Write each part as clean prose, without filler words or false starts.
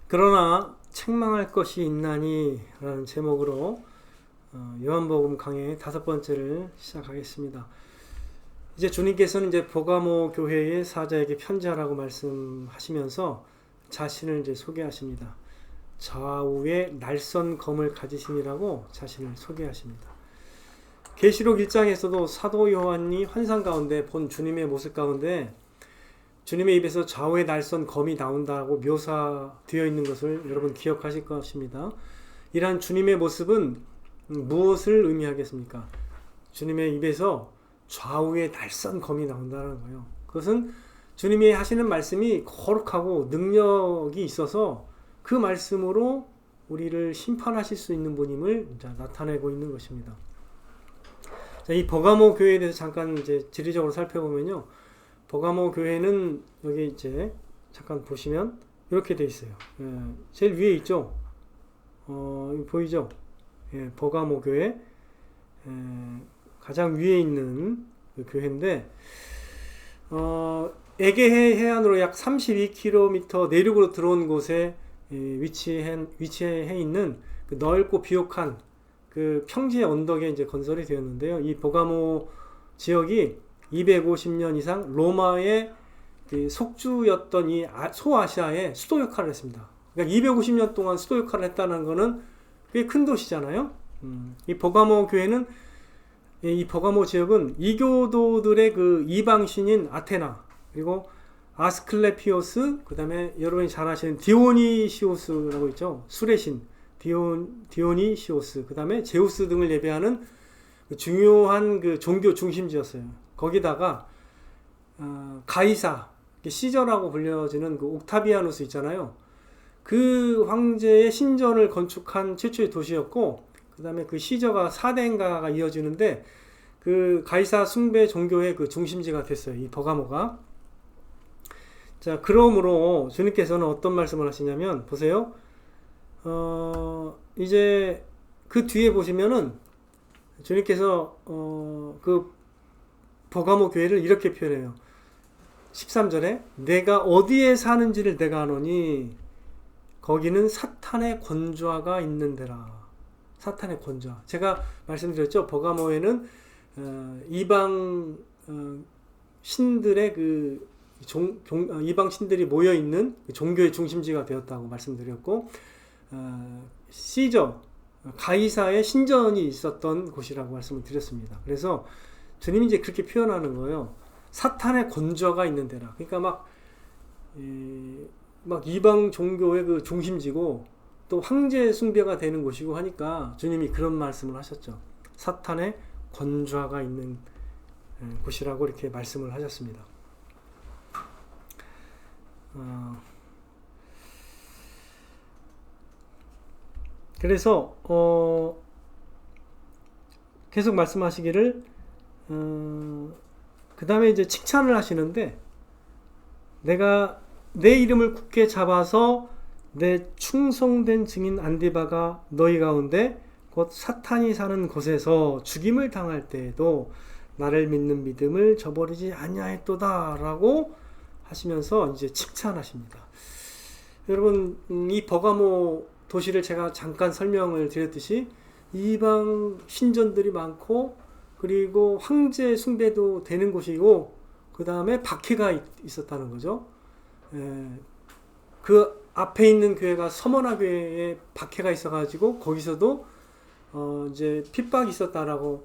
그러나 책망할 것이 있나니 라는 제목으로 요한복음 강의 5번째를 시작하겠습니다. 이제 주님께서는 이제 버가모 교회의 사자에게 편지하라고 말씀하시면서 자신을 이제 소개하십니다. 좌우에 날선 검을 가지신이라고 자신을 소개하십니다. 계시록 1장에서도 사도 요한이 환상 가운데 본 주님의 모습 가운데 주님의 입에서 좌우에 날선 검이 나온다고 묘사되어 있는 것을 여러분 기억하실 것입니다. 이러한 주님의 모습은 무엇을 의미하겠습니까? 주님의 입에서 좌우에 날선 검이 나온다는 거예요. 그것은 주님이 하시는 말씀이 거룩하고 능력이 있어서 그 말씀으로 우리를 심판하실 수 있는 분임을 나타내고 있는 것입니다. 자, 이 버가모 교회에 대해서 잠깐 이제 지리적으로 살펴보면요. 버가모 교회는 여기 이제 잠깐 보시면 이렇게 돼 있어요. 제일 위에 있죠. 보이죠? 버가모 교회 가장 위에 있는 그 교회인데 에게해 해안으로 약 32km 내륙으로 들어온 곳에 위치해 있는 그 넓고 비옥한 그 평지의 언덕에 이제 건설이 되었는데요. 이 버가모 지역이 250년 이상 로마의 그 속주였던 이 소아시아의 수도 역할을 했습니다. 그러니까 250년 동안 수도 역할을 했다는 것은 꽤 큰 도시잖아요. 이 버가모 교회는 이 버가모 지역은 이교도들의 그 이방신인 아테나 그리고 아스클레피오스 그 다음에 여러분이 잘 아시는 디오니시오스라고 있죠. 술의 신 디오니시오스 그 다음에 제우스 등을 예배하는 중요한 그 종교 중심지였어요. 거기다가 가이사 시저라고 불려지는 그 옥타비아누스 있잖아요. 그 황제의 신전을 건축한 최초의 도시였고 그 다음에 그 시저가 4대인가가 이어지는데 그 가이사 숭배 종교의 그 중심지가 됐어요. 이 버가모가. 자, 그러므로 주님께서는 어떤 말씀을 하시냐면 보세요. 이제 그 뒤에 보시면은 주님께서 그 버가모 교회를 이렇게 표현해요. 13절에 내가 어디에 사는지를 내가 아노니 거기는 사탄의 권좌가 있는 데라. 사탄의 권좌. 제가 말씀드렸죠. 버가모에는 이방 신들의 그 이방 신들이 모여 있는 종교의 중심지가 되었다고 말씀드렸고 시저 가이사의 신전이 있었던 곳이라고 말씀을 드렸습니다. 그래서 주님이 이제 그렇게 표현하는 거예요. 사탄의 권좌가 있는 데라. 그러니까 막 이방 종교의 그 중심지고 또 황제 숭배가 되는 곳이고 하니까 주님이 그런 말씀을 하셨죠. 사탄의 권좌가 있는 곳이라고 이렇게 말씀을 하셨습니다. 그래서 계속 말씀하시기를 그 다음에 이제 칭찬을 하시는데 내가 내 이름을 굳게 잡아서 내 충성된 증인 안디바가 너희 가운데 곧 사탄이 사는 곳에서 죽임을 당할 때에도 나를 믿는 믿음을 저버리지 아니하였도다 라고 하시면서 이제 칭찬하십니다. 여러분 이 버가모 도시를 제가 잠깐 설명을 드렸듯이 이방 신전들이 많고 그리고 황제 숭배도 되는 곳이고 그 다음에 박해가 있었다는 거죠. 그 앞에 있는 교회가 서머나 교회에 박해가 있어가지고 거기서도 이제 핍박이 있었다라고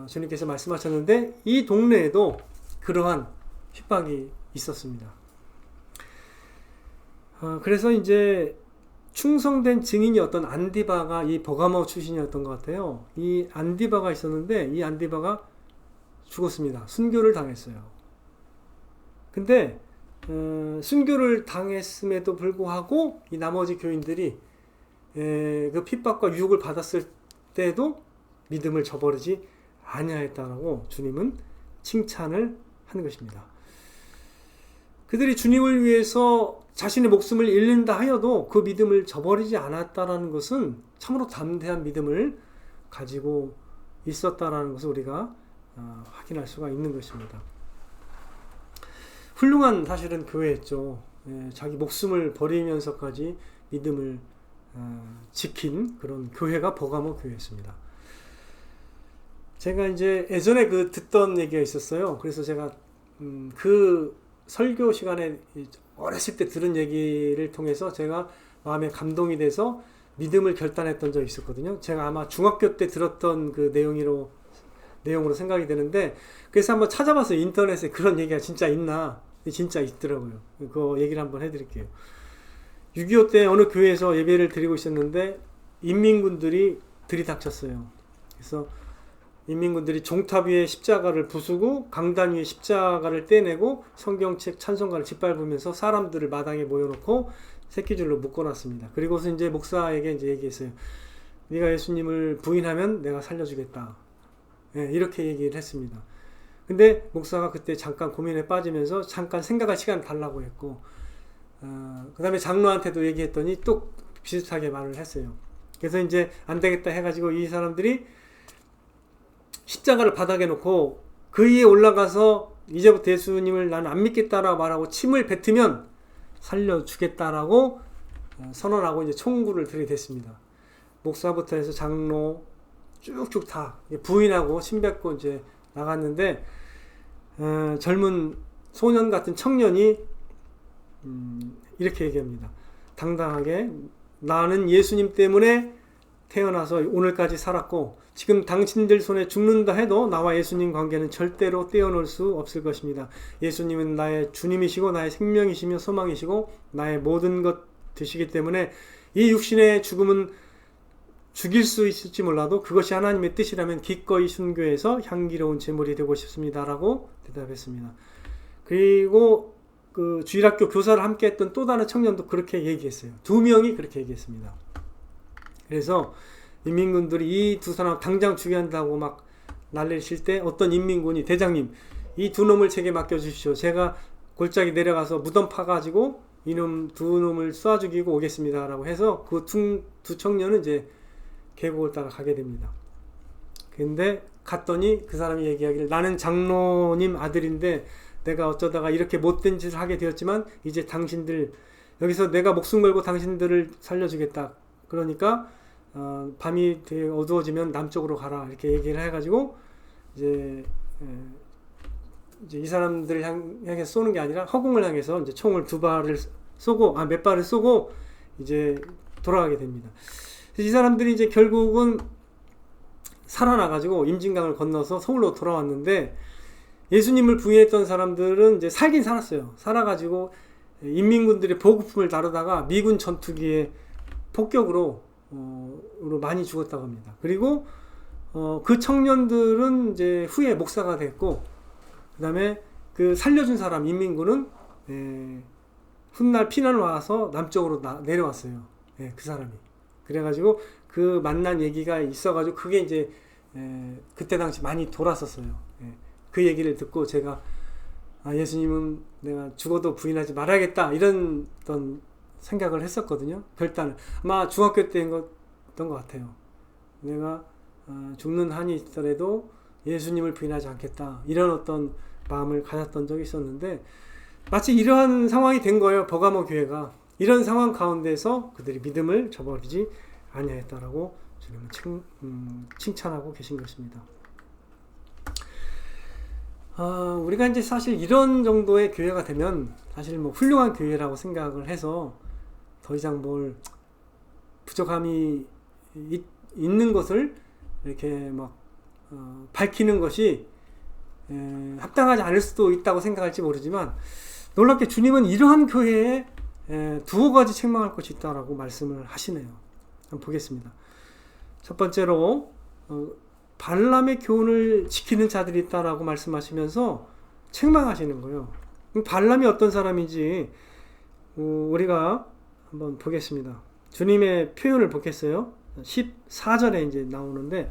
주님께서 말씀하셨는데 이 동네에도 그러한 핍박이 있었습니다. 그래서 이제 충성된 증인이었던 안디바가 이 버가모 출신이었던 것 같아요. 이 안디바가 있었는데 이 안디바가 죽었습니다. 순교를 당했어요. 근데 순교를 당했음에도 불구하고 이 나머지 교인들이 그 핍박과 유혹을 받았을 때도 믿음을 저버리지 아니하였다라고 주님은 칭찬을 하는 것입니다. 그들이 주님을 위해서 자신의 목숨을 잃는다 하여도 그 믿음을 저버리지 않았다라는 것은 참으로 담대한 믿음을 가지고 있었다라는 것을 우리가 확인할 수가 있는 것입니다. 훌륭한 사실은 교회였죠. 자기 목숨을 버리면서까지 믿음을 지킨 그런 교회가 버가모 교회였습니다. 제가 이제 예전에 듣던 얘기가 있었어요. 그래서 제가 그 설교 시간에 어렸을 때 들은 얘기를 통해서 제가 마음에 감동이 돼서 믿음을 결단했던 적이 있었거든요. 제가 아마 중학교 때 들었던 그 내용으로 생각이 되는데, 그래서 한번 찾아봤어요. 인터넷에 그런 얘기가 진짜 있나. 진짜 있더라고요. 그 얘기를 한번 해드릴게요. 6.25 때 어느 교회에서 예배를 드리고 있었는데 인민군들이 들이닥쳤어요. 그래서 인민군들이 종탑 위에 십자가를 부수고 강단 위에 십자가를 떼내고 성경책 찬송가를 짓밟으면서 사람들을 마당에 모여놓고 새끼줄로 묶어놨습니다. 그리고서 이제 목사에게 이제 얘기했어요. 네가 예수님을 부인하면 내가 살려주겠다. 이렇게 얘기를 했습니다. 근데 목사가 그때 잠깐 고민에 빠지면서 잠깐 생각할 시간 달라고 했고, 그 다음에 장로한테도 얘기했더니 또 비슷하게 말을 했어요. 그래서 이제 안 되겠다 해가지고 이 사람들이 십자가를 바닥에 놓고 그 위에 올라가서 이제부터 예수님을 나는 안 믿겠다라고 말하고 침을 뱉으면 살려주겠다라고 선언하고 이제 총구를 들이댔습니다. 목사부터 해서 장로 쭉쭉 다 부인하고 침 뱉고 이제 나갔는데, 젊은 소년 같은 청년이 이렇게 얘기합니다. 당당하게 나는 예수님 때문에 태어나서 오늘까지 살았고 지금 당신들 손에 죽는다 해도 나와 예수님 관계는 절대로 떼어놓을 수 없을 것입니다. 예수님은 나의 주님이시고 나의 생명이시며 소망이시고 나의 모든 것 되시기 때문에 이 육신의 죽음은 죽일 수 있을지 몰라도 그것이 하나님의 뜻이라면 기꺼이 순교해서 향기로운 제물이 되고 싶습니다. 라고 대답했습니다. 그리고 그 주일학교 교사를 함께 했던 또 다른 청년도 그렇게 얘기했어요. 두 명이 그렇게 얘기했습니다. 그래서 인민군들이 이 두 사람 당장 죽여야 한다고 막 난리를 칠 때 어떤 인민군이 대장님 이 두 놈을 제게 맡겨주십시오. 제가 골짜기 내려가서 무덤 파가지고 이놈 두 놈을 쏴 죽이고 오겠습니다. 라고 해서 그 두 청년은 이제 계곡을 따라 가게 됩니다. 근데 갔더니 그 사람이 얘기하기를 나는 장로님 아들인데 내가 어쩌다가 이렇게 못된 짓을 하게 되었지만 이제 당신들 여기서 내가 목숨 걸고 당신들을 살려주겠다. 그러니까 밤이 되게 어두워지면 남쪽으로 가라 이렇게 얘기를 해가지고 이제 이 사람들을 향해 쏘는 게 아니라 허공을 향해서 이제 총을 몇 발을 쏘고 이제 돌아가게 됩니다. 이 사람들이 이제 결국은 살아나가지고 임진강을 건너서 서울로 돌아왔는데 예수님을 부인했던 사람들은 이제 살긴 살았어요. 살아가지고 인민군들의 보급품을 다루다가 미군 전투기에 폭격으로 많이 죽었다고 합니다. 그리고 그 청년들은 이제 후에 목사가 됐고, 그 다음에 그 살려준 사람 인민군은 훗날 피난 와서 남쪽으로 내려왔어요. 그 사람이. 그래가지고 그 만난 얘기가 있어가지고 그게 이제 그때 당시 많이 돌았었어요. 그 얘기를 듣고 제가 예수님은 내가 죽어도 부인하지 말아야겠다 이런 어떤 생각을 했었거든요. 결단을 아마 중학교 때였던 것 같아요. 내가 죽는 한이 있더라도 예수님을 부인하지 않겠다 이런 어떤 마음을 가졌던 적이 있었는데 마치 이러한 상황이 된 거예요. 버가모 교회가 이런 상황 가운데서 그들이 믿음을 저버리지 아니하였다라고 주님은 칭찬하고 계신 것입니다. 우리가 이제 사실 이런 정도의 교회가 되면 사실 뭐 훌륭한 교회라고 생각을 해서 더 이상 뭘 부족함이 있는 것을 이렇게 막 밝히는 것이 합당하지 않을 수도 있다고 생각할지 모르지만 놀랍게 주님은 이러한 교회에 두어 가지 책망할 것이 있다라고 말씀을 하시네요. 한번 보겠습니다. 첫 번째로 발람의 교훈을 지키는 자들이 있다라고 말씀하시면서 책망하시는 거예요. 발람이 어떤 사람인지 우리가 한번 보겠습니다. 주님의 표현을 보겠어요. 14절에 이제 나오는데,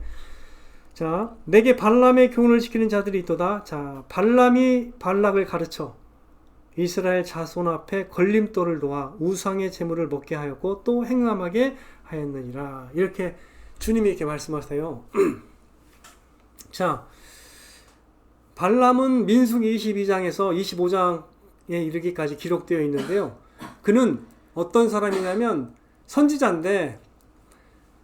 자, 내게 발람의 교훈을 지키는 자들이 있도다. 자, 발람이 발락을 가르쳐 이스라엘 자손 앞에 걸림돌을 놓아 우상의 제물을 먹게 하였고 또 행함하게 하였느니라. 이렇게 주님이 이렇게 말씀하세요. 자, 발람은 민수기 22장에서 이르기까지 기록되어 있는데요. 그는 어떤 사람이냐면 선지자인데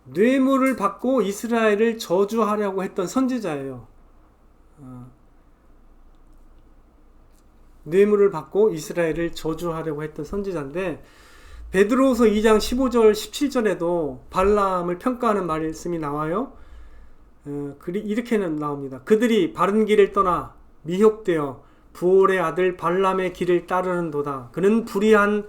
뇌물을 받고 이스라엘을 저주하려고 했던 선지자예요. 뇌물을 받고 이스라엘을 저주하려고 했던 선지자인데 베드로후서 2장 15절 17절에도 발람을 평가하는 말씀이 나와요. 이렇게는 나옵니다. 그들이 바른 길을 떠나 미혹되어 부올의 아들 발람의 길을 따르는도다. 그는 불의한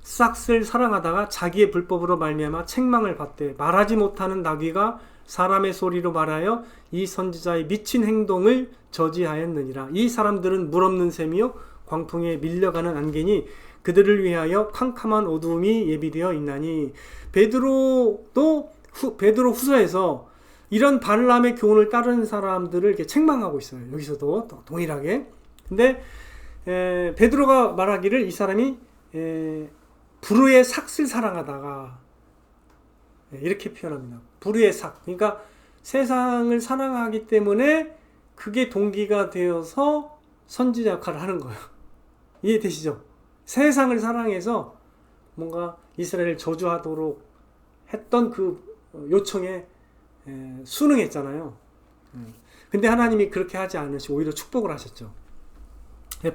싹을 사랑하다가 자기의 불법으로 말미암아 책망을 받되 말하지 못하는 나귀가 사람의 소리로 말하여 이 선지자의 미친 행동을 저지하였느니라. 이 사람들은 물 없는 샘이요 광풍에 밀려가는 안개니 그들을 위하여 캄캄한 어두움이 예비되어 있나니. 베드로도 베드로 후서에서 이런 발람의 교훈을 따르는 사람들을 이렇게 책망하고 있어요. 여기서도 동일하게. 근데 베드로가 말하기를 이 사람이 불의의 삭을 사랑하다가 이렇게 표현합니다. 불의의 삭. 그러니까 세상을 사랑하기 때문에 그게 동기가 되어서 선지자 역할을 하는 거예요. 이해되시죠? 세상을 사랑해서 뭔가 이스라엘을 저주하도록 했던 그 요청에 순응했잖아요. 근데 하나님이 그렇게 하지 않으시고 오히려 축복을 하셨죠.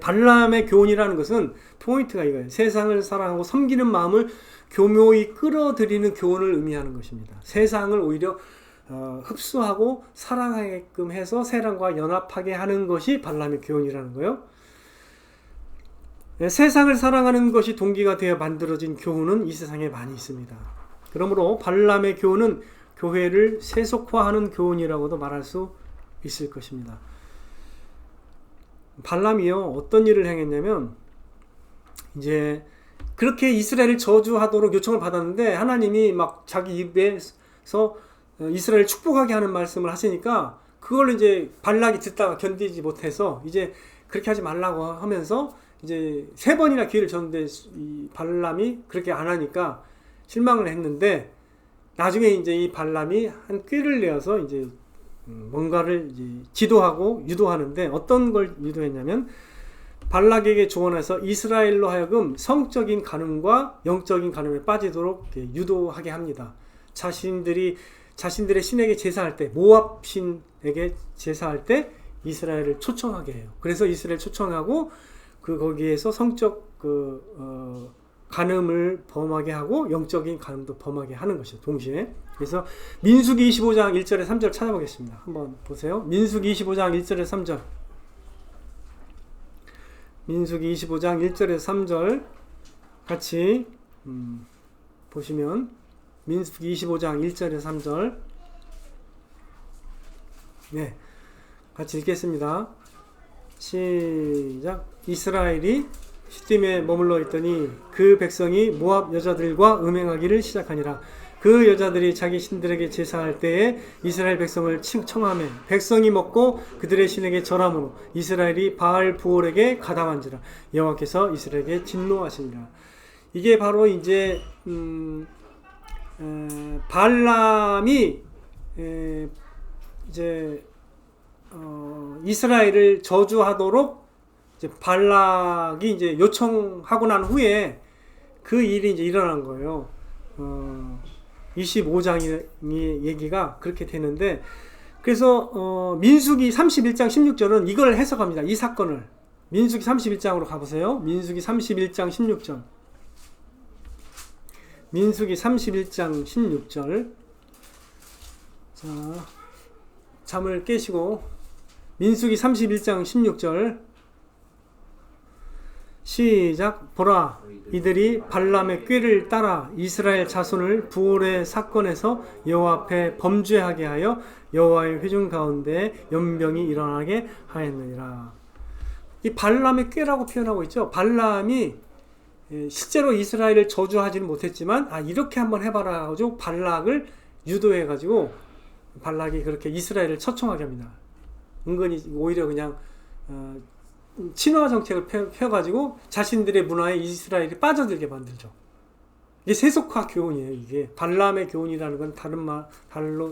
발람의 교훈이라는 것은 포인트가 이거예요. 세상을 사랑하고 섬기는 마음을 교묘히 끌어들이는 교훈을 의미하는 것입니다. 세상을 오히려 흡수하고 사랑하게끔 해서 세상과 연합하게 하는 것이 발람의 교훈이라는 거예요. 세상을 사랑하는 것이 동기가 되어 만들어진 교훈은 이 세상에 많이 있습니다. 그러므로 발람의 교훈은 교회를 세속화하는 교훈이라고도 말할 수 있을 것입니다. 발람이요, 어떤 일을 행했냐면, 이제, 그렇게 이스라엘을 저주하도록 요청을 받았는데, 하나님이 막 자기 입에서 이스라엘을 축복하게 하는 말씀을 하시니까, 그걸 이제 발락이 듣다가 견디지 못해서, 이제 그렇게 하지 말라고 하면서, 이제 3번이나 기회를 줬는데, 이 발람이 그렇게 안 하니까 실망을 했는데, 나중에 이제 이 발람이 한 꾀를 내어서 이제 뭔가를 이제 지도하고 유도하는데 어떤 걸 유도했냐면 발락에게 조언해서 이스라엘로 하여금 성적인 간음과 영적인 간음에 빠지도록 유도하게 합니다. 자신들의 신에게 제사할 때 모압 신에게 제사할 때 이스라엘을 초청하게 해요. 그래서 이스라엘 초청하고 거기에서 성적 간음을 범하게 하고 영적인 간음도 범하게 하는 것이죠. 동시에. 그래서 민수기 25장 1절에 3절 찾아보겠습니다. 한번 보세요. 민수기 25장 1절에 3절. 민수기 25장 1절에 3절 같이 보시면 민수기 25장 1절에 3절 네, 같이 읽겠습니다. 시작. 이스라엘이 시딤에 머물러 있더니 그 백성이 모압 여자들과 음행하기를 시작하니라. 그 여자들이 자기 신들에게 제사할 때에 이스라엘 백성을 청하매 백성이 먹고 그들의 신에게 절함으로 이스라엘이 바알 부올에게 가담한지라. 여호와께서 이스라엘에게 진노하시니라. 이게 바로 이제 발람이 이제 이스라엘을 저주하도록 이제 발락이 이제 요청하고 난 후에 그 일이 이제 일어난 거예요. 25장의 얘기가 그렇게 되는데, 그래서 민수기 31장 16절은 이걸 해석합니다. 이 사건을. 민수기 31장으로 가보세요. 민수기 31장 16절. 민수기 31장 16절. 자, 잠을 깨시고 민수기 31장 16절 시작. 보라, 이들이 발람의 꾀를 따라 이스라엘 자손을 부올의 사건에서 여호와 앞에 범죄하게 하여 여호와의 회중 가운데 연병이 일어나게 하였느니라. 이 발람의 꾀라고 표현하고 있죠. 발람이 실제로 이스라엘을 저주하지는 못했지만 이렇게 한번 해봐라 가지고 발락을 유도해가지고 발락이 그렇게 이스라엘을 처청하게 합니다. 은근히 오히려 그냥 친화 정책을 펴가지고 자신들의 문화에 이스라엘이 빠져들게 만들죠. 이게 세속화 교훈이에요. 이게 발람의 교훈이라는 건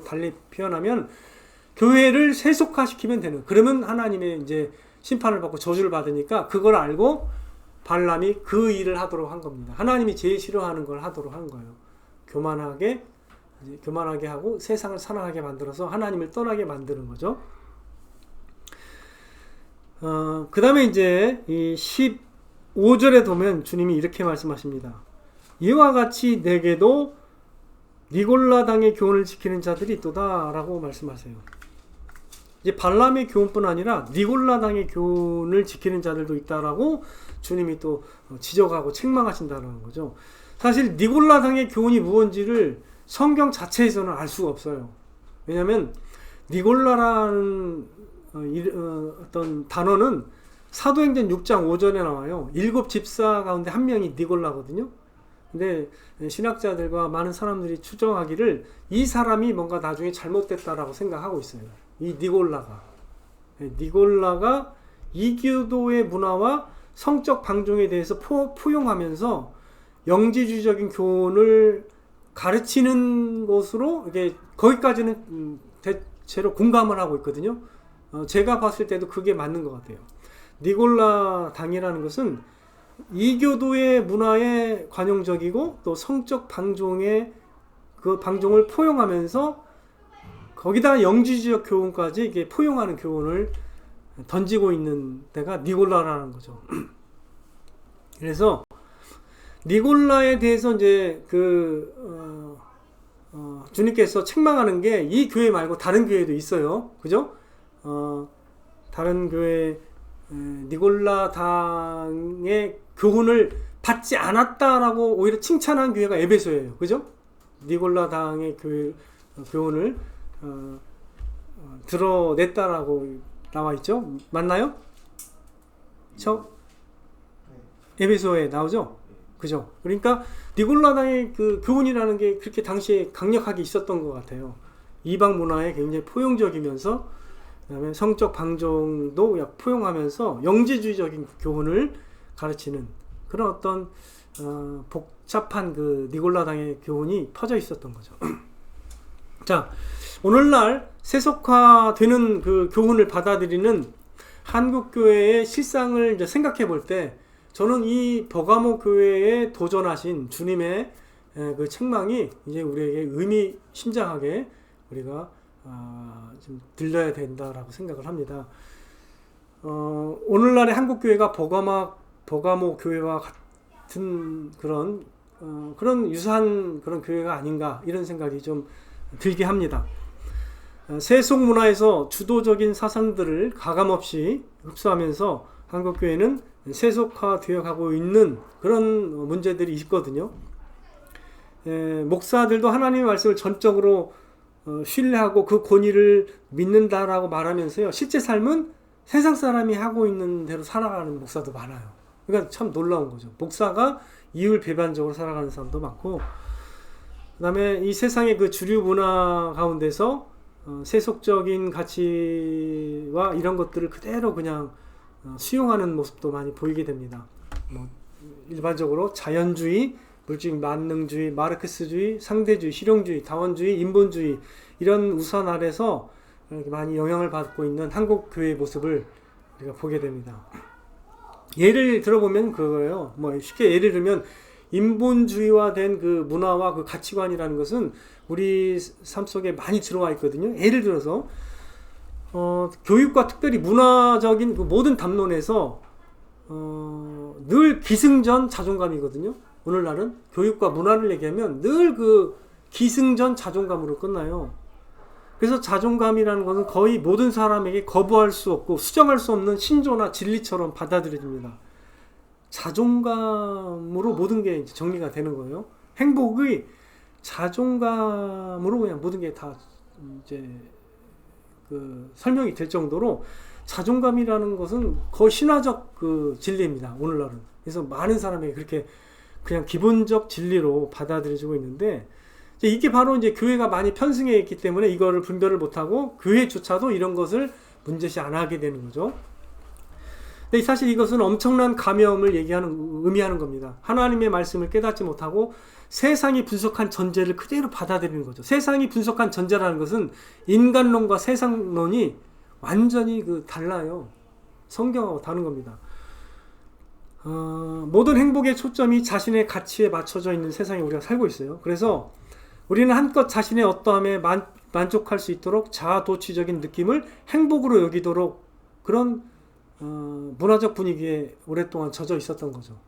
달리 표현하면 교회를 세속화시키면 되는. 그러면 하나님의 이제 심판을 받고 저주를 받으니까 그걸 알고 발람이 그 일을 하도록 한 겁니다. 하나님이 제일 싫어하는 걸 하도록 한 거예요. 교만하게 하고 세상을 사랑하게 만들어서 하나님을 떠나게 만드는 거죠. 그 다음에 이제 이 15절에 보면 주님이 이렇게 말씀하십니다. 이와 같이 내게도 니골라당의 교훈을 지키는 자들이 있도다 라고 말씀하세요. 이제 발람의 교훈뿐 아니라 니골라당의 교훈을 지키는 자들도 있다라고 주님이 또 지적하고 책망하신다는 거죠. 사실 니골라당의 교훈이 무엇인지를 성경 자체에서는 알 수가 없어요. 왜냐하면 니골라라는 어떤 단어는 사도행전 6장 5절에 나와요. 7 집사 가운데 한 명이 니골라거든요. 근데 신학자들과 많은 사람들이 추정하기를 이 사람이 뭔가 나중에 잘못됐다라고 생각하고 있어요. 이 니골라가 이교도의 문화와 성적 방종에 대해서 포용하면서 영지주의적인 교훈을 가르치는 것으로 이게 거기까지는 대체로 공감을 하고 있거든요. 제가 봤을 때도 그게 맞는 것 같아요. 니골라 당이라는 것은 이교도의 문화에 관용적이고 또 성적 방종의 그 방종을 포용하면서 거기다 영지주의적 교훈까지 이게 포용하는 교훈을 던지고 있는 데가 니골라라는 거죠. 그래서 니골라에 대해서 이제 주님께서 책망하는 게 이 교회 말고 다른 교회도 있어요. 그죠? 다른 교회 니골라 당의 교훈을 받지 않았다라고 오히려 칭찬한 교회가 에베소예요. 그죠? 니골라 당의 교훈을 드러냈다라고 나와 있죠? 맞나요? 에베소에 나오죠? 그죠? 그러니까 니골라 당의 그 교훈이라는 게 그렇게 당시에 강력하게 있었던 것 같아요. 이방 문화에 굉장히 포용적이면서 그다음에 성적 방종도 포용하면서 영지주의적인 교훈을 가르치는 그런 어떤 복잡한 그 니골라당의 교훈이 퍼져 있었던 거죠. 자, 오늘날 세속화되는 그 교훈을 받아들이는 한국 교회의 실상을 이제 생각해 볼 때 저는 이 버가모 교회에 도전하신 주님의 그 책망이 이제 우리에게 의미심장하게 우리가 좀 들려야 된다라고 생각을 합니다. 오늘날의 한국 교회가 버가모 교회와 같은 그런 유사한 그런 교회가 아닌가 이런 생각이 좀 들게 합니다. 세속 문화에서 주도적인 사상들을 가감없이 흡수하면서 한국 교회는 세속화되어 가고 있는 그런 문제들이 있거든요. 목사들도 하나님의 말씀을 전적으로 신뢰하고 그 권위를 믿는다라고 말하면서요. 실제 삶은 세상 사람이 하고 있는 대로 살아가는 목사도 많아요. 그러니까 참 놀라운 거죠. 목사가 이율 배반적으로 살아가는 사람도 많고, 그 다음에 이 세상의 그 주류 문화 가운데서 세속적인 가치와 이런 것들을 그대로 그냥 수용하는 모습도 많이 보이게 됩니다. 일반적으로 자연주의, 물질 만능주의, 마르크스주의, 상대주의, 실용주의, 다원주의, 인본주의 이런 우산 아래서 많이 영향을 받고 있는 한국 교회의 모습을 우리가 보게 됩니다. 예를 들어보면 그거예요. 쉽게 예를 들면 인본주의화된 그 문화와 그 가치관이라는 것은 우리 삶 속에 많이 들어와 있거든요. 예를 들어서 교육과 특별히 문화적인 그 모든 담론에서 늘 기승전 자존감이거든요. 오늘날은 교육과 문화를 얘기하면 늘 그 기승전 자존감으로 끝나요. 그래서 자존감이라는 것은 거의 모든 사람에게 거부할 수 없고 수정할 수 없는 신조나 진리처럼 받아들여집니다. 자존감으로 모든 게 이제 정리가 되는 거예요. 행복이 자존감으로 그냥 모든 게 다 이제 그 설명이 될 정도로 자존감이라는 것은 거의 신화적 그 진리입니다. 오늘날은. 그래서 많은 사람에게 그렇게 그냥 기본적 진리로 받아들여지고 있는데 이게 바로 이제 교회가 많이 편승해 있기 때문에 이거를 분별을 못하고 교회조차도 이런 것을 문제시 안 하게 되는 거죠. 근데 사실 이것은 엄청난 감염을 의미하는 겁니다. 하나님의 말씀을 깨닫지 못하고 세상이 분석한 전제를 그대로 받아들이는 거죠. 세상이 분석한 전제라는 것은 인간론과 세상론이 완전히 달라요. 성경하고 다른 겁니다. 모든 행복의 초점이 자신의 가치에 맞춰져 있는 세상에 우리가 살고 있어요. 그래서 우리는 한껏 자신의 어떠함에 만족할 수 있도록 자아도취적인 느낌을 행복으로 여기도록 그런 문화적 분위기에 오랫동안 젖어 있었던 거죠.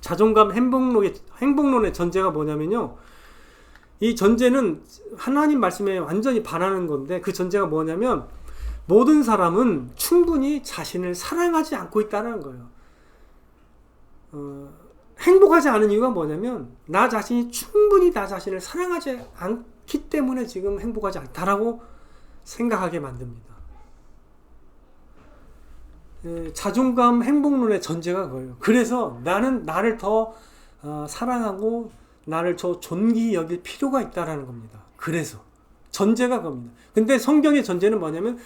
자존감 행복론의 전제가 뭐냐면요. 이 전제는 하나님 말씀에 완전히 반하는 건데, 그 전제가 뭐냐면 모든 사람은 충분히 자신을 사랑하지 않고 있다는 거예요. 행복하지 않은 이유가 뭐냐면 나 자신이 충분히 나 자신을 사랑하지 않기 때문에 지금 행복하지 않다라고 생각하게 만듭니다. 자존감 행복론의 전제가 그거예요. 그래서 나는 나를 더 사랑하고 나를 더 존귀히 여길 필요가 있다라는 겁니다. 그래서 전제가 그겁니다. 근데 성경의 전제는 뭐냐면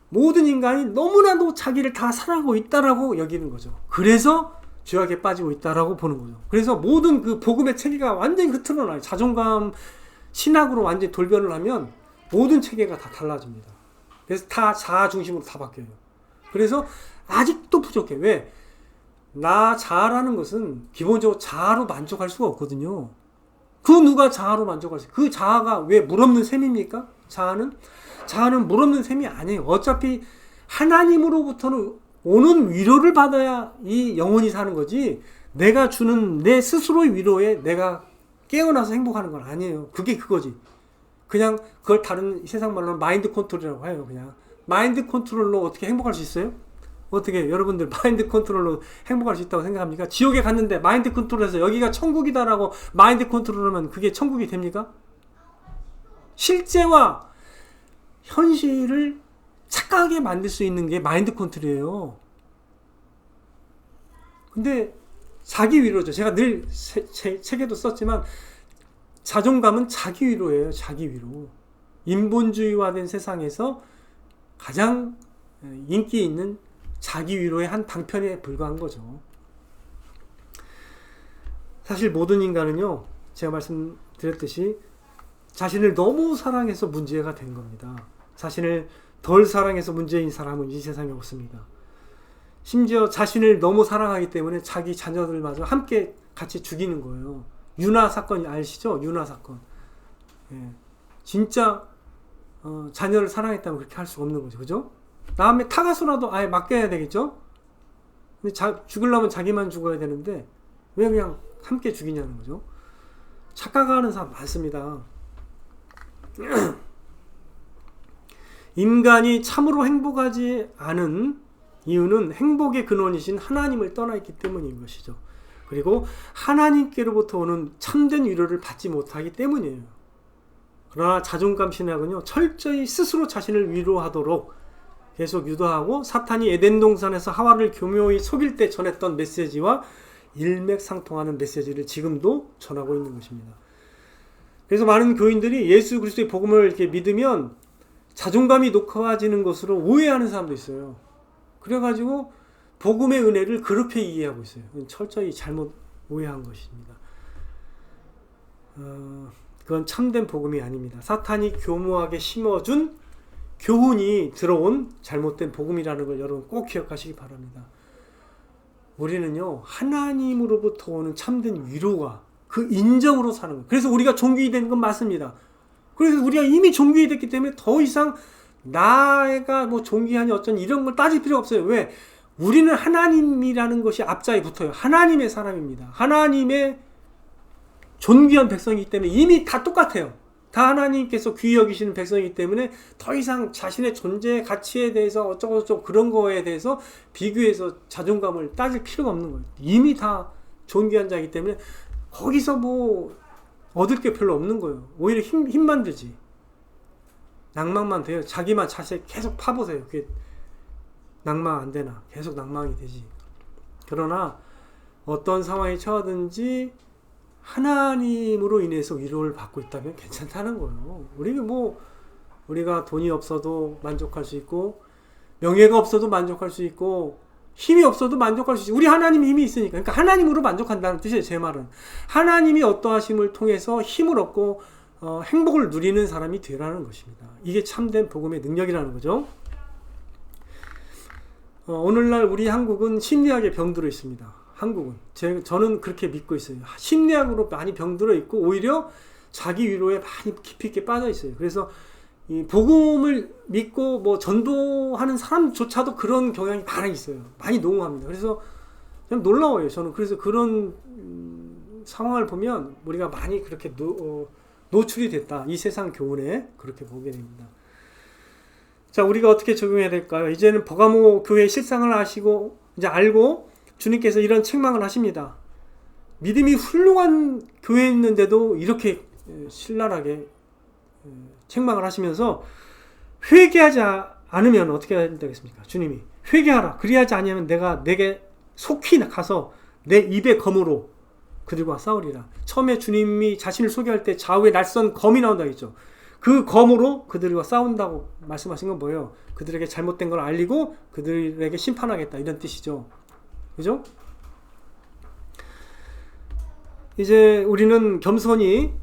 모든 인간이 너무나도 자기를 다 사랑하고 있다라고 여기는 거죠. 그래서 죄악에 빠지고 있다라고 보는 거죠. 그래서 모든 그 복음의 체계가 완전히 흐트러나요. 자존감 신학으로 완전히 돌변을 하면 모든 체계가 다 달라집니다. 그래서 다 자아 중심으로 다 바뀌어요. 그래서 아직도 부족해. 왜? 나 자아라는 것은 기본적으로 자아로 만족할 수가 없거든요. 그 누가 자아로 만족할 수? 그 자아가 왜 물없는 셈입니까? 자아는 물없는 셈이 아니에요. 어차피 하나님으로부터는 오는 위로를 받아야 이 영혼이 사는 거지, 내가 주는 내 스스로의 위로에 내가 깨어나서 행복하는 건 아니에요. 그게 그거지. 그냥 그걸 다른 세상 말로는 마인드 컨트롤이라고 해요. 그냥 마인드 컨트롤로 어떻게 행복할 수 있어요? 어떻게 여러분들 마인드 컨트롤로 행복할 수 있다고 생각합니까? 지옥에 갔는데 마인드 컨트롤해서 여기가 천국이다라고 마인드 컨트롤하면 그게 천국이 됩니까? 실제와 현실을 착각하게 만들 수 있는 게 마인드 컨트롤이에요. 근데 자기 위로죠. 제가 늘 책에도 썼지만 자존감은 자기 위로예요. 자기 위로. 인본주의화된 세상에서 가장 인기 있는 자기 위로의 한 방편에 불과한 거죠. 사실 모든 인간은요, 제가 말씀드렸듯이 자신을 너무 사랑해서 문제가 된 겁니다. 자신을 덜 사랑해서 문제인 사람은 이 세상에 없습니다. 심지어 자신을 너무 사랑하기 때문에 자기 자녀들마저 함께 같이 죽이는 거예요. 유나 사건 아시죠? 유나 사건. 예. 진짜 자녀를 사랑했다면 그렇게 할 수 없는 거죠. 그죠? 다음에 타가서라도 아예 맡겨야 되겠죠? 근데 죽으려면 자기만 죽어야 되는데 왜 그냥 함께 죽이냐는 거죠. 착각하는 사람 많습니다. 인간이 참으로 행복하지 않은 이유는 행복의 근원이신 하나님을 떠나 있기 때문인 것이죠. 그리고 하나님께로부터 오는 참된 위로를 받지 못하기 때문이에요. 그러나 자존감 신학은요, 철저히 스스로 자신을 위로하도록 계속 유도하고 사탄이 에덴 동산에서 하와를 교묘히 속일 때 전했던 메시지와 일맥상통하는 메시지를 지금도 전하고 있는 것입니다. 그래서 많은 교인들이 예수 그리스도의 복음을 이렇게 믿으면 자존감이 높아지는 것으로 오해하는 사람도 있어요. 그래가지고 복음의 은혜를 그렇게 이해하고 있어요. 철저히 잘못 오해한 것입니다. 그건 참된 복음이 아닙니다. 사탄이 교묘하게 심어준 교훈이 들어온 잘못된 복음이라는 걸 여러분 꼭 기억하시기 바랍니다. 우리는요, 하나님으로부터 오는 참된 위로가 그 인정으로 사는 거예요. 그래서 우리가 종귀이 된 건 맞습니다. 그래서 우리가 이미 종귀이 됐기 때문에 더 이상 나가 뭐 종귀하니 어쩐 이런 걸 따질 필요가 없어요. 왜? 우리는 하나님이라는 것이 앞자에 붙어요. 하나님의 사람입니다. 하나님의 존귀한 백성이기 때문에 이미 다 똑같아요. 다 하나님께서 귀히 여기시는 백성이기 때문에 더 이상 자신의 존재 가치에 대해서 어쩌고저쩌고 그런 거에 대해서 비교해서 자존감을 따질 필요가 없는 거예요. 이미 다 존귀한 자이기 때문에 거기서 뭐 얻을 게 별로 없는 거예요. 오히려 힘만 들지. 낭망만 돼요. 자기만 자세 계속 파보세요. 그게 낭망 안 되나? 계속 낭망이 되지. 그러나 어떤 상황에 처하든지 하나님으로 인해서 위로를 받고 있다면 괜찮다는 거예요. 우리가 돈이 없어도 만족할 수 있고, 명예가 없어도 만족할 수 있고, 힘이 없어도 만족할 수 있고, 우리 하나님이 힘이 있으니까. 그러니까 하나님으로 만족한다는 뜻이에요. 제 말은 하나님이 어떠하심을 통해서 힘을 얻고 행복을 누리는 사람이 되라는 것입니다. 이게 참된 복음의 능력이라는 거죠. 오늘날 우리 한국은 심리학에 병들어 있습니다. 한국은 저는 그렇게 믿고 있어요. 심리학으로 많이 병들어 있고 오히려 자기 위로에 많이 깊이 있게 빠져 있어요. 그래서 이 복음을 믿고 뭐 전도하는 사람조차도 그런 경향이 많이 있어요. 많이 농후합니다. 그래서 좀 놀라워요. 저는 그래서 그런 상황을 보면 우리가 많이 그렇게 노출이 됐다. 이 세상 교훈에 그렇게 보게 됩니다. 자, 우리가 어떻게 적용해야 될까요? 이제는 버가모 교회의 실상을 아시고 이제 알고 주님께서 이런 책망을 하십니다. 믿음이 훌륭한 교회였는데도 이렇게 신랄하게 책망을 하시면서 회개하지 않으면 어떻게 해야 되겠습니까? 주님이 회개하라. 그리하지 아니하면 내가 내게 속히 가서 내 입의 검으로 그들과 싸우리라. 처음에 주님이 자신을 소개할 때 좌우에 날선 검이 나온다고 했죠. 그 검으로 그들과 싸운다고 말씀하신 건 뭐예요? 그들에게 잘못된 걸 알리고 그들에게 심판하겠다 이런 뜻이죠. 그죠? 이제 우리는 겸손히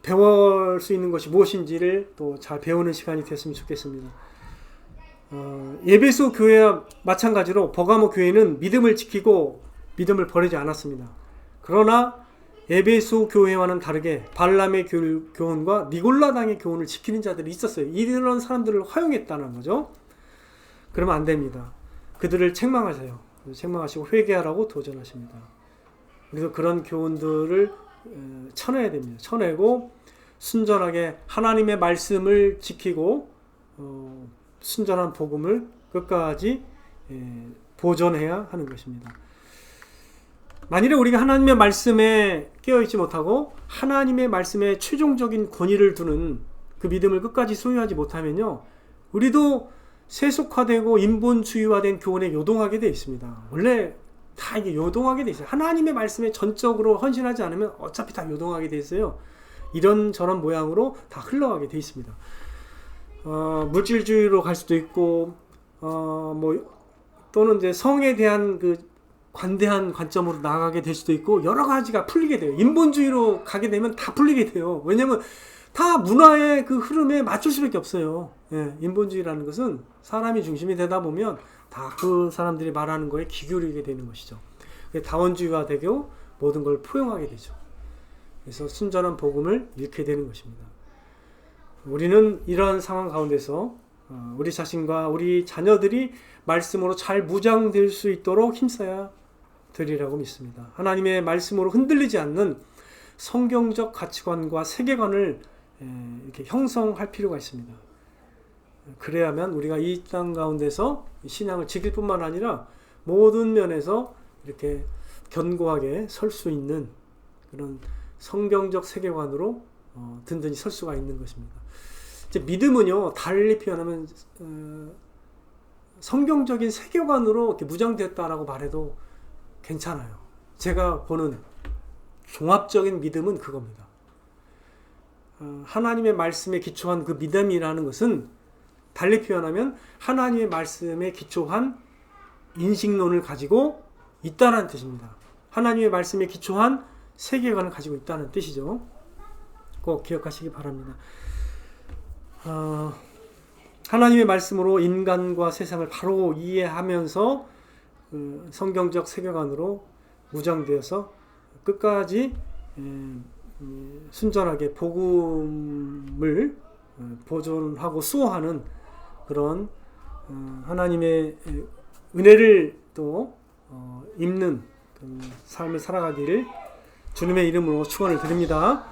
배울 수 있는 것이 무엇인지를 또 잘 배우는 시간이 됐으면 좋겠습니다. 에베소 교회와 마찬가지로 버가모 교회는 믿음을 지키고 믿음을 버리지 않았습니다. 그러나 에베소 교회와는 다르게 발람의 교훈과 니골라당의 교훈을 지키는 자들이 있었어요. 이런 사람들을 허용했다는 거죠. 그러면 안 됩니다. 그들을 책망하세요. 책망하시고 회개하라고 도전하십니다. 그래서 그런 교훈들을 쳐내야 됩니다. 쳐내고 순전하게 하나님의 말씀을 지키고 순전한 복음을 끝까지 보존해야 하는 것입니다. 만일에 우리가 하나님의 말씀에 깨어있지 못하고 하나님의 말씀에 최종적인 권위를 두는 그 믿음을 끝까지 소유하지 못하면요, 우리도 세속화되고 인본주의화된 교훈에 요동하게 되어 있습니다. 원래 다 이게 요동하게 되어 있어요. 하나님의 말씀에 전적으로 헌신하지 않으면 어차피 다 요동하게 되어 있어요. 이런저런 모양으로 다 흘러가게 되어 있습니다. 물질주의로 갈 수도 있고, 또는 이제 성에 대한 그 관대한 관점으로 나아가게 될 수도 있고, 여러 가지가 풀리게 돼요. 인본주의로 가게 되면 다 풀리게 돼요. 왜냐면 다 문화의 그 흐름에 맞출 수밖에 없어요. 인본주의라는 것은 사람이 중심이 되다 보면 다 그 사람들이 말하는 거에 귀 기울이게 되는 것이죠. 다원주의가 되고 모든 걸 포용하게 되죠. 그래서 순전한 복음을 잃게 되는 것입니다. 우리는 이런 상황 가운데서 우리 자신과 우리 자녀들이 말씀으로 잘 무장될 수 있도록 힘써야 되리라고 믿습니다. 하나님의 말씀으로 흔들리지 않는 성경적 가치관과 세계관을 이렇게 형성할 필요가 있습니다. 그래야만 우리가 이 땅 가운데서 신앙을 지킬 뿐만 아니라 모든 면에서 이렇게 견고하게 설 수 있는 그런 성경적 세계관으로 든든히 설 수가 있는 것입니다. 이제 믿음은요, 달리 표현하면 성경적인 세계관으로 이렇게 무장되었다라고 말해도 괜찮아요. 제가 보는 종합적인 믿음은 그겁니다. 하나님의 말씀에 기초한 그 믿음이라는 것은 달리 표현하면 하나님의 말씀에 기초한 인식론을 가지고 있다는 뜻입니다. 하나님의 말씀에 기초한 세계관을 가지고 있다는 뜻이죠. 꼭 기억하시기 바랍니다. 하나님의 말씀으로 인간과 세상을 바로 이해하면서 성경적 세계관으로 무장되어서 끝까지 순전하게 복음을 보존하고 수호하는 그런 하나님의 은혜를 또 입는 삶을 살아가기를 주님의 이름으로 축원을 드립니다.